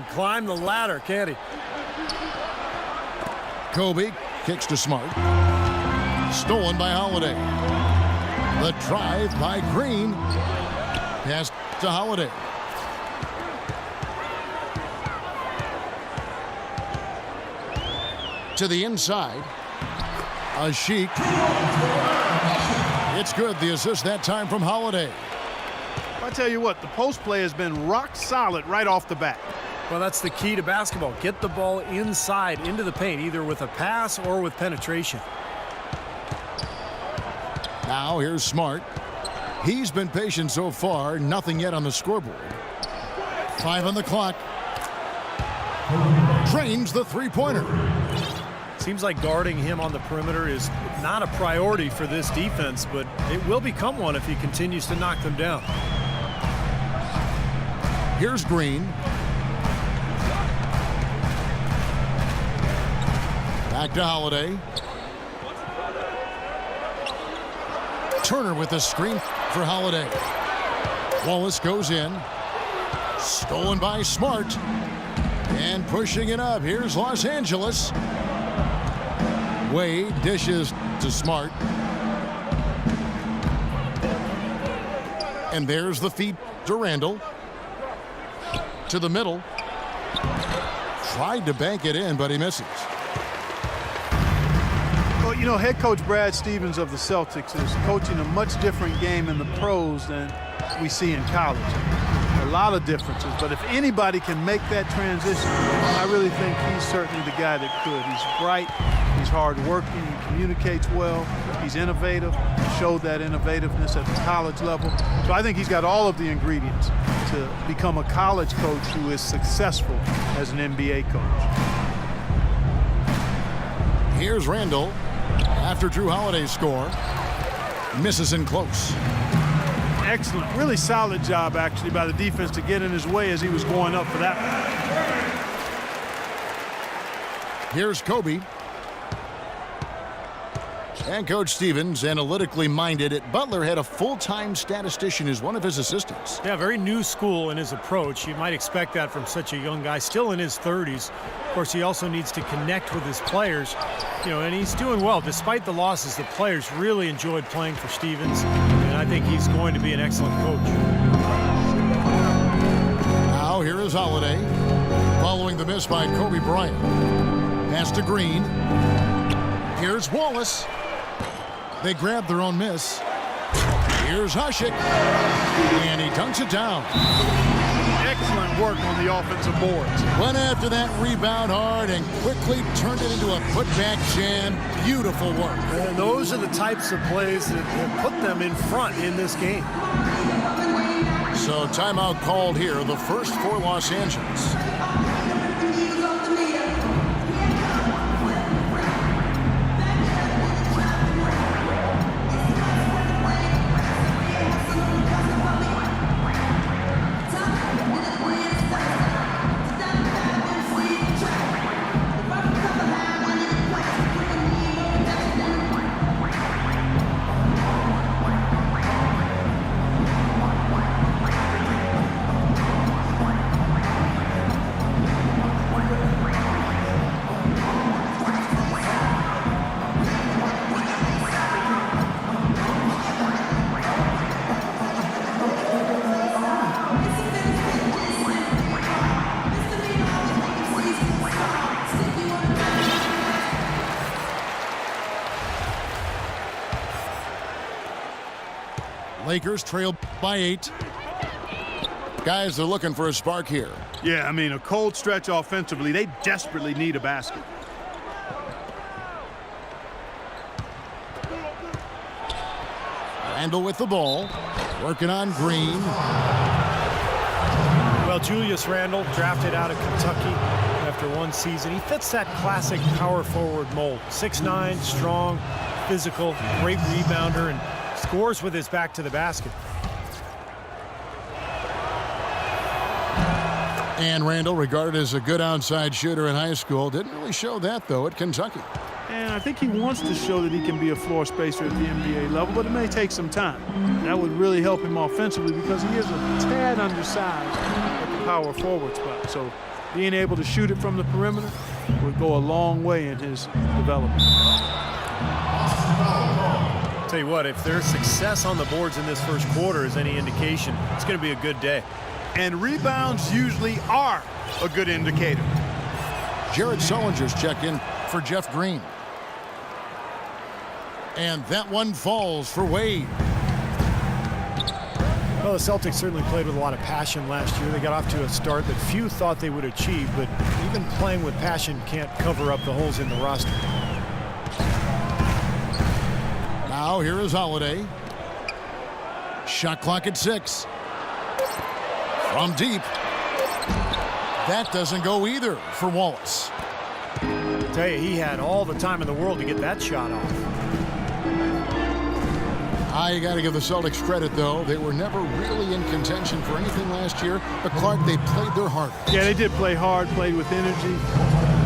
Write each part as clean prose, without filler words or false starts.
can climb the ladder, can't he? Kobe kicks to Smart. Stolen by Holiday. The drive by Green. Pass to Holiday. To the inside. Asik. It's good. The assist that time from Holiday. I tell you what, the post play has been rock solid right off the bat. Well, that's the key to basketball. Get the ball inside into the paint, either with a pass or with penetration. Now here's Smart. He's been patient so far. Nothing yet on the scoreboard. 5 on the clock. Drains the three-pointer. Seems like guarding him on the perimeter is not a priority for this defense, but it will become one if he continues to knock them down. Here's Green. Back to Holiday. Turner with the screen for Holiday. Wallace goes in. Stolen by Smart. And pushing it up. Here's Los Angeles. Wade dishes to Smart. And there's the feed to Randall. To the middle. Tried to bank it in, but he misses. Well, you know, head coach Brad Stevens of the Celtics is coaching a much different game in the pros than we see in college. A lot of differences, but if anybody can make that transition, I really think he's certainly the guy that could. He's bright, he's hard-working, he communicates well, he's innovative, he showed that innovativeness at the college level. So I think he's got all of the ingredients to become a college coach who is successful as an NBA coach. Here's Randall after Drew Holiday's score. Misses in close. Excellent, really solid job actually by the defense to get in his way as he was going up for that one. Here's Kobe. And Coach Stevens, analytically minded at Butler, had a full-time statistician as one of his assistants. Yeah, very new school in his approach. You might expect that from such a young guy, still in his 30s. Of course, he also needs to connect with his players, and he's doing well. Despite the losses, the players really enjoyed playing for Stevens, and I think he's going to be an excellent coach. Now here is Holiday, following the miss by Kobe Bryant. Pass to Green. Here's Wallace. They grab their own miss. Here's Asik, and he dunks it down. Excellent work on the offensive boards. Went after that rebound hard and quickly turned it into a putback jam. Beautiful work. And those are the types of plays that put them in front in this game. So timeout called here, the first for Los Angeles. Lakers trail by 8. Guys, they're looking for a spark here. Yeah, I mean, a cold stretch offensively. They desperately need a basket. Randall with the ball. Working on Green. Well, Julius Randle, drafted out of Kentucky after one season. He fits that classic power forward mold. 6'9", strong, physical, great rebounder, and scores with his back to the basket. And Randall, regarded as a good outside shooter in high school, didn't really show that, though, at Kentucky. And I think he wants to show that he can be a floor spacer at the NBA level, but it may take some time. That would really help him offensively because he is a tad undersized at the power forward spot. So being able to shoot it from the perimeter would go a long way in his development. Tell you what, if their success on the boards in this first quarter is any indication, it's going to be a good day. And rebounds usually are a good indicator. Jared Sullinger's checked in for Jeff Green. And that one falls for Wade. Well, the Celtics certainly played with a lot of passion last year. They got off to a start that few thought they would achieve, but even playing with passion can't cover up the holes in the roster. Now here is Holiday. Shot clock at 6. From deep. That doesn't go either for Wallace. I tell you, he had all the time in the world to get that shot off. You got to give the Celtics credit, though. They were never really in contention for anything last year, but Clark, they played their heart. Yeah, they did play hard, played with energy.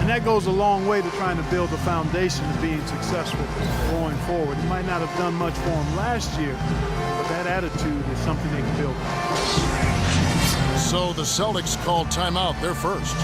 And that goes a long way to trying to build a foundation of being successful going forward. It might not have done much for them last year, but that attitude is something they can build on. So the Celtics called timeout. They're first.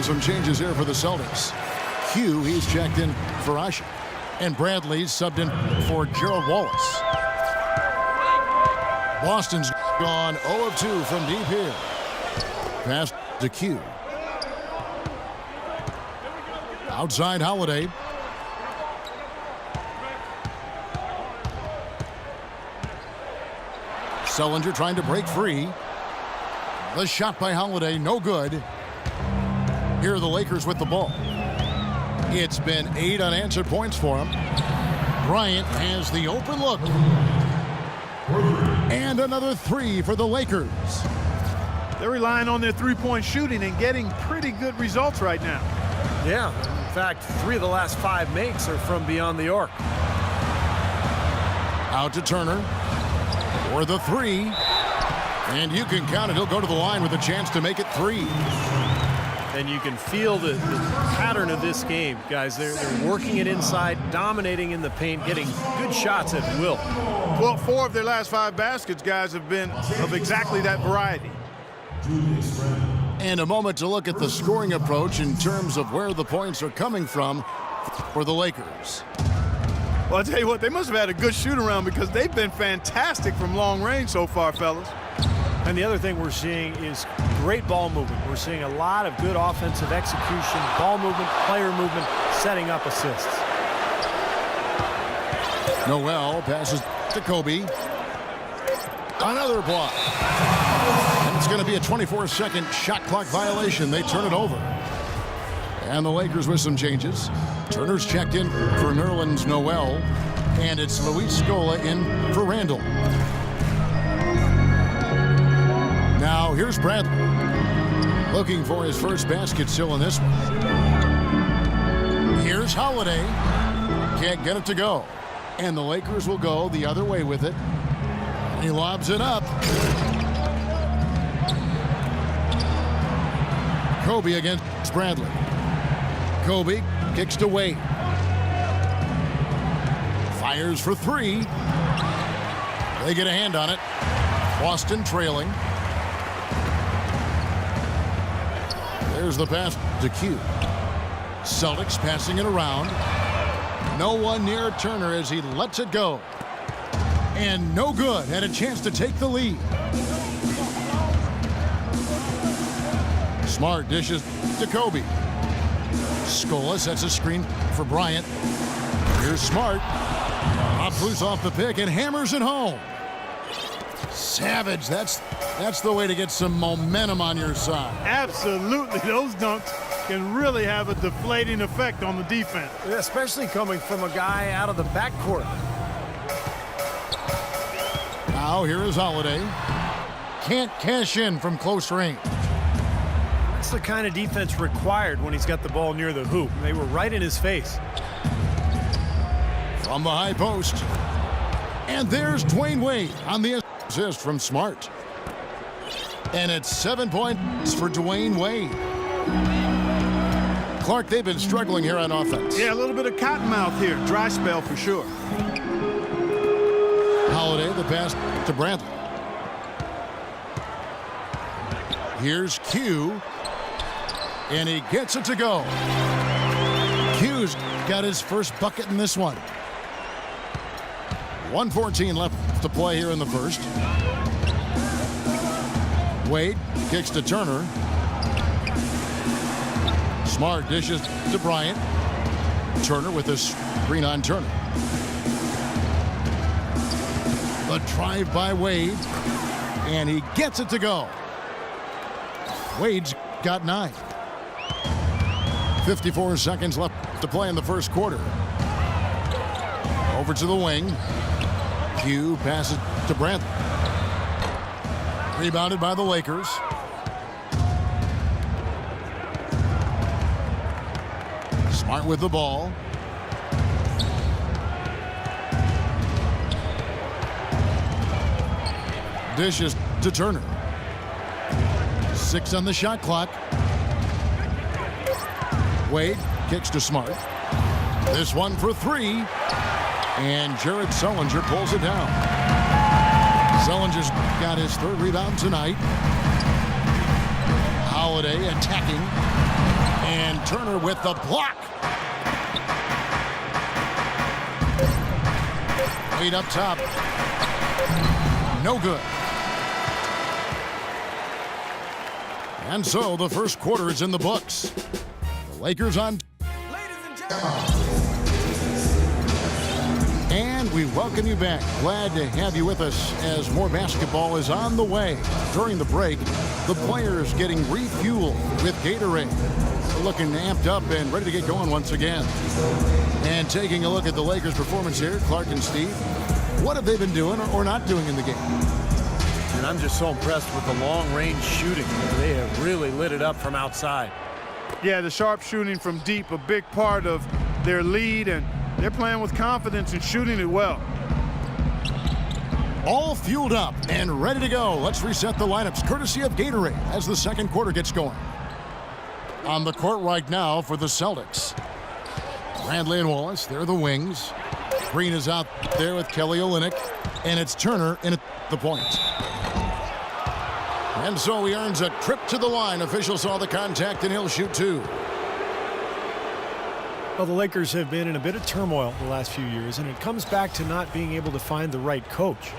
Some changes here for the Celtics. Hugh, he's checked in for Usher. And Bradley's subbed in for Gerald Wallace. Boston's gone 0 of 2 from deep here. Pass to Q. Outside Holiday. Sullinger trying to break free. The shot by Holiday, no good. Here are the Lakers with the ball. It's been 8 unanswered points for him. Bryant has the open look. And another 3 for the Lakers. They're relying on their three-point shooting and getting pretty good results right now. Yeah, in fact, 3 of the last 5 makes are from beyond the arc. Out to Turner for the 3. And you can count it. He'll go to the line with a chance to make it 3. And you can feel the pattern of this game, guys. They're working it inside, dominating in the paint, getting good shots at will. Well, 4 of their last 5 baskets, guys, have been of exactly that variety. And a moment to look at the scoring approach in terms of where the points are coming from for the Lakers. Well, I'll tell you what, they must have had a good shoot-around because they've been fantastic from long range so far, fellas. And the other thing we're seeing is great ball movement. We're seeing a lot of good offensive execution, ball movement, player movement, setting up assists. Noel passes to Kobe. Another block. And it's going to be a 24-second shot clock violation. They turn it over. And the Lakers with some changes. Turner's checked in for Nerlens Noel. And it's Luis Scola in for Randall. Now here's Bradley. Looking for his first basket still in this one. Here's Holiday. Can't get it to go. And the Lakers will go the other way with it. He lobs it up. Kobe against Bradley. Kobe kicks to Wade. Fires for 3. They get a hand on it. Boston trailing. There's the pass to Q. Celtics passing it around. No one near Turner as he lets it go. And no good. Had a chance to take the lead. Smart dishes to Kobe. Scola sets a screen for Bryant. Here's Smart. Pops loose off the pick and hammers it home. Savage, that's the way to get some momentum on your side. Absolutely. Those dunks can really have a deflating effect on the defense. Especially coming from a guy out of the backcourt. Now here is Holiday. Can't cash in from close range. the kind of defense required when he's got the ball near the hoop. They were right in his face. From the high post. And there's Dwayne Wade on the assist from Smart. And it's 7 points for Dwayne Wade. Clark, they've been struggling here on offense. Yeah, a little bit of cottonmouth here. Dry spell for sure. Holiday, the pass to Bradley. Here's Q. And he gets it to go. Q's got his first bucket in this one. 1:14 left to play here in the first. Wade kicks to Turner. Smart dishes to Bryant. Turner with a screen on Turner. The drive by Wade. And he gets it to go. Wade's got 9. 54 seconds left to play in the first quarter. Over to the wing. Q passes to Bradley. Rebounded by the Lakers. Smart with the ball. Dishes to Turner. 6 on the shot clock. Wade kicks to Smart. This one for 3. And Jared Sullinger pulls it down. Sullinger's got his 3rd rebound tonight. Holiday attacking. And Turner with the block. Wade up top. No good. And so the first quarter is in the books. The Lakers on. And we welcome you back. Glad to have you with us as more basketball is on the way. During the break, the players getting refueled with Gatorade. They're looking amped up and ready to get going once again. And taking a look at the Lakers' performance here, Clark and Steve, what have they been doing or not doing in the game? And I'm just so impressed with the long-range shooting. They have really lit it up from outside. Yeah, the sharp shooting from deep, a big part of their lead, and they're playing with confidence and shooting it well. All fueled up and ready to go. Let's reset the lineups courtesy of Gatorade as the second quarter gets going. On the court right now for the Celtics. Bradley and Wallace, they're the wings. Green is out there with Kelly Olynyk, and it's Turner in at the point. And so he earns a trip to the line. Official saw the contact, and he'll shoot 2. Well, the Lakers have been in a bit of turmoil the last few years, and it comes back to not being able to find the right coach.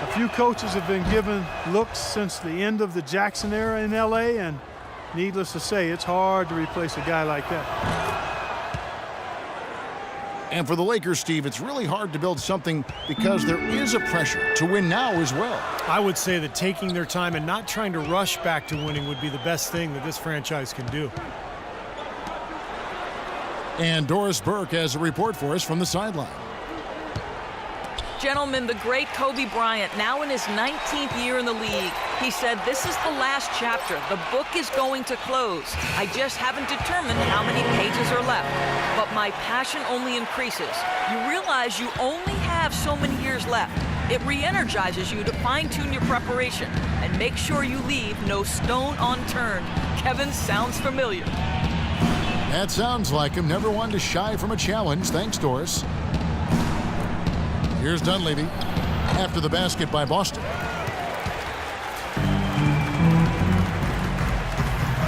A few coaches have been given looks since the end of the Jackson era in LA, and needless to say, it's hard to replace a guy like that. And for the Lakers, Steve, it's really hard to build something because there is a pressure to win now as well. I would say that taking their time and not trying to rush back to winning would be the best thing that this franchise can do. And Doris Burke has a report for us from the sideline. Gentlemen, the great Kobe Bryant, now in his 19th year in the league, he said, "This is the last chapter. The book is going to close. I just haven't determined how many pages are left. But my passion only increases. You realize you only have so many years left. It re-energizes you to fine-tune your preparation and make sure you leave no stone unturned." Kevin, sounds familiar. That sounds like him. Never one to shy from a challenge. Thanks, Doris. Here's Dunleavy after the basket by Boston.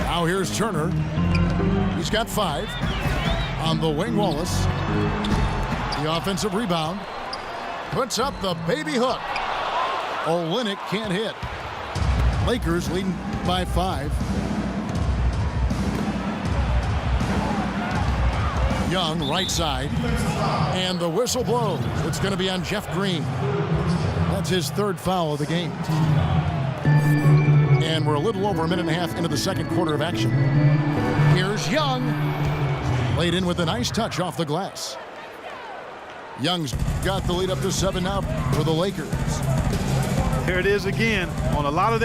Now here's Turner. He's got 5. On the wing, Wallace. The offensive rebound. Puts up the baby hook. Olynyk can't hit. Lakers leading by 5. Young, right side. And the whistle blows. It's going to be on Jeff Green. That's his 3rd foul of the game. And we're a little over a minute and a half into the second quarter of action. Here's Young. Laid in with a nice touch off the glass. Young's got the lead up to 7 now for the Lakers. Here it is again on a lot of